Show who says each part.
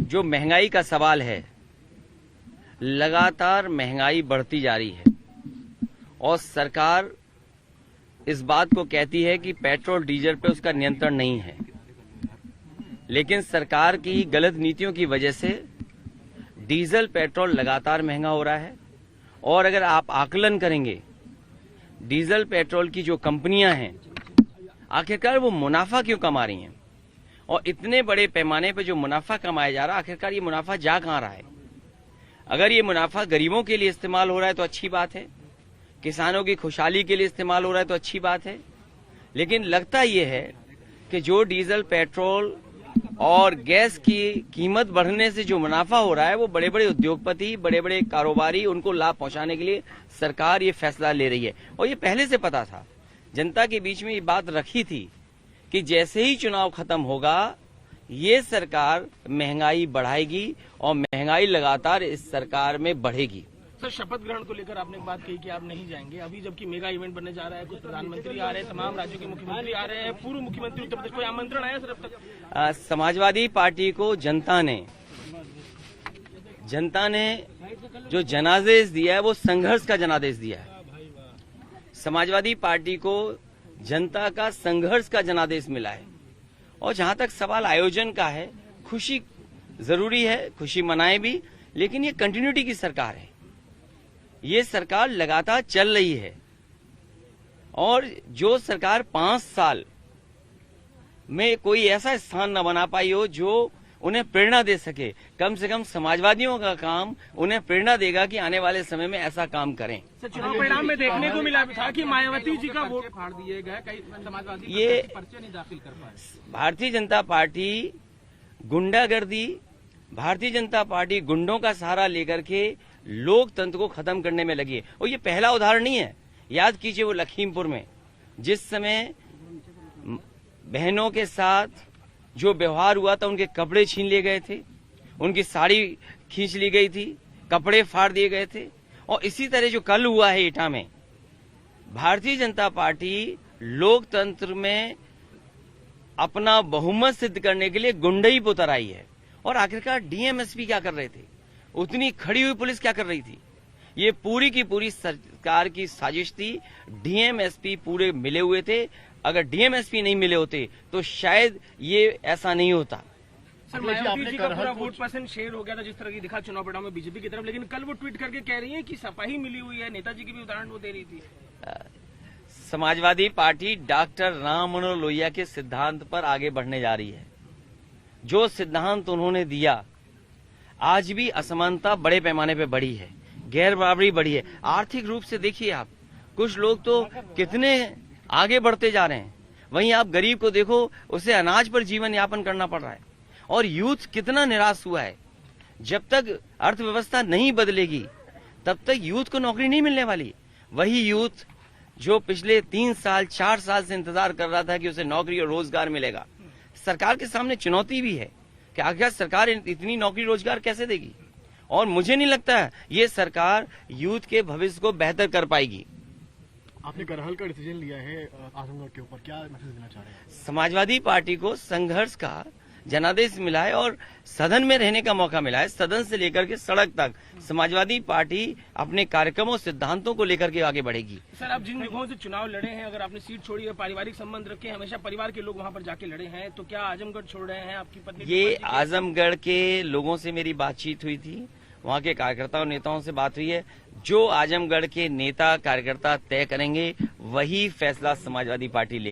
Speaker 1: जो महंगाई का सवाल है, लगातार महंगाई बढ़ती जा रही है और सरकार इस बात को कहती है कि पेट्रोल डीजल पे उसका नियंत्रण नहीं है, लेकिन सरकार की गलत नीतियों की वजह से डीजल पेट्रोल लगातार महंगा हो रहा है। और अगर आप आकलन करेंगे डीजल पेट्रोल की जो कंपनियां हैं, आखिरकार वो मुनाफा क्यों कमा रही हैं, और इतने बड़े पैमाने पे जो मुनाफा कमाया जा रहा है, आखिरकार ये मुनाफा जा कहां रहा है। अगर ये मुनाफा गरीबों के लिए इस्तेमाल हो रहा है तो अच्छी बात है, किसानों की खुशहाली के लिए इस्तेमाल हो रहा है तो अच्छी बात है, लेकिन लगता ये है कि जो डीजल पेट्रोल और गैस की कीमत बढ़ने से जो मुनाफा हो रहा है, वो बड़े बड़े उद्योगपति, बड़े बड़े कारोबारी, उनको लाभ पहुंचाने के लिए सरकार ये फैसला ले रही है। और ये पहले से पता था, जनता के बीच में ये बात रखी थी कि जैसे ही चुनाव खत्म होगा ये सरकार महंगाई बढ़ाएगी और महंगाई लगातार इस सरकार में बढ़ेगी।
Speaker 2: सर, शपथ ग्रहण को लेकर आपने एक बात कही कि आप नहीं जाएंगे, अभी जबकि मेगा इवेंट बनने जा रहा है, कुछ प्रधानमंत्री आ रहे हैं, तमाम राज्यों के मुख्यमंत्री आ रहे हैं, पूर्व मुख्यमंत्री उत्तर प्रदेश, कोई आमंत्रण आया सर अब तक?
Speaker 1: समाजवादी पार्टी को जनता ने जो जनादेश दिया है वो संघर्ष का जनादेश दिया है। समाजवादी पार्टी को जनता का संघर्ष का जनादेश मिला है। और जहां तक सवाल आयोजन का है, खुशी जरूरी है, खुशी मनाएं भी, लेकिन ये कंटिन्यूटी की सरकार है, ये सरकार लगातार चल रही है। और जो सरकार 5 साल में कोई ऐसा स्थान न बना पाई हो जो उन्हें प्रेरणा दे सके, कम से कम समाजवादियों का काम उन्हें प्रेरणा देगा कि आने वाले समय में ऐसा काम करें।
Speaker 2: चुनाव परिणाम में देखने को मिला था कि मायावती जी का वोट फाड़ दिए गए, कई समाजवादी
Speaker 1: ये
Speaker 2: पर्चे नहीं दाखिल कर पाए।
Speaker 1: भारतीय जनता पार्टी गुंडागर्दी, भारतीय जनता पार्टी गुंडों का सहारा लेकर के लोकतंत्र को खत्म करने में लगी है। और ये पहला उदाहरण नहीं है, याद कीजिए वो लखीमपुर में जिस समय बहनों के साथ जो व्यवहार हुआ था, उनके कपड़े छीन लिए गए थे, उनकी साड़ी खींच ली गई थी, कपड़े फाड़ दिए गए थे। और इसी तरह जो कल हुआ है एटा में, भारतीय जनता पार्टी लोकतंत्र में अपना बहुमत सिद्ध करने के लिए गुंडई पर उतर आई है। और आखिरकार डीएमएसपी क्या कर रहे थे, उतनी खड़ी हुई पुलिस क्या कर रही थी? ये पूरी की पूरी सरकार की साजिश थी। डीएमएसपी पूरे मिले हुए थे, अगर डीएमएसपी नहीं मिले होते तो शायद ये ऐसा नहीं होता।
Speaker 2: सर, मायावती जी का पूरा वोट परसेंट शेयर हो गया था जिस तरह की दिखा चुनाव परिणाम में बीजेपी की तरफ, लेकिन कल वो ट्वीट करके कह रही है कि सपा ही मिली हुई है, नेताजी की भी उदाहरण वो दे रही थी।
Speaker 1: समाजवादी पार्टी डॉक्टर राम मनोहर लोहिया के सिद्धांत पर आगे बढ़ने जा रही है। जो सिद्धांत उन्होंने दिया, आज भी असमानता बड़े पैमाने पे बढ़ी है, गैर बराबरी बढ़ी है। आर्थिक रूप से देखिए आप, कुछ लोग तो कितने आगे बढ़ते जा रहे हैं, वहीं आप गरीब को देखो, उसे अनाज पर जीवन यापन करना पड़ रहा है। और यूथ कितना निराश हुआ है। जब तक अर्थव्यवस्था नहीं बदलेगी तब तक यूथ को नौकरी नहीं मिलने वाली। वही यूथ जो पिछले 3 साल 4 साल से इंतजार कर रहा था कि उसे नौकरी और रोजगार मिलेगा, सरकार के सामने चुनौती भी है कि आखिर सरकार इतनी नौकरी रोजगार कैसे देगी। और मुझे नहीं लगता ये सरकार यूथ के भविष्य को बेहतर कर पाएगी।
Speaker 3: आपने करहल का डिसीजन लिया है आजमगढ़ के ऊपर, क्या मैसेज देना चाह रहे हैं?
Speaker 1: समाजवादी पार्टी को संघर्ष का जनादेश मिला है और सदन में रहने का मौका मिला है। सदन से लेकर के सड़क तक समाजवादी पार्टी अपने कार्यक्रमों सिद्धांतों को लेकर के आगे बढ़ेगी।
Speaker 2: सर, आप जिन जगहों से चुनाव लड़े हैं, अगर आपने सीट छोड़ी है, पारिवारिक संबंध रखे, हमेशा परिवार के लोग वहां पर जाके लड़े हैं, तो क्या आजमगढ़ छोड़ रहे हैं? आपकी पत्नी
Speaker 1: ये आजमगढ़ के लोगों से मेरी बातचीत हुई थी, वहाँ के कार्यकर्ताओं नेताओं से बात हुई है। जो आजमगढ़ के नेता कार्यकर्ता तय करेंगे वही फैसला समाजवादी पार्टी लेगी।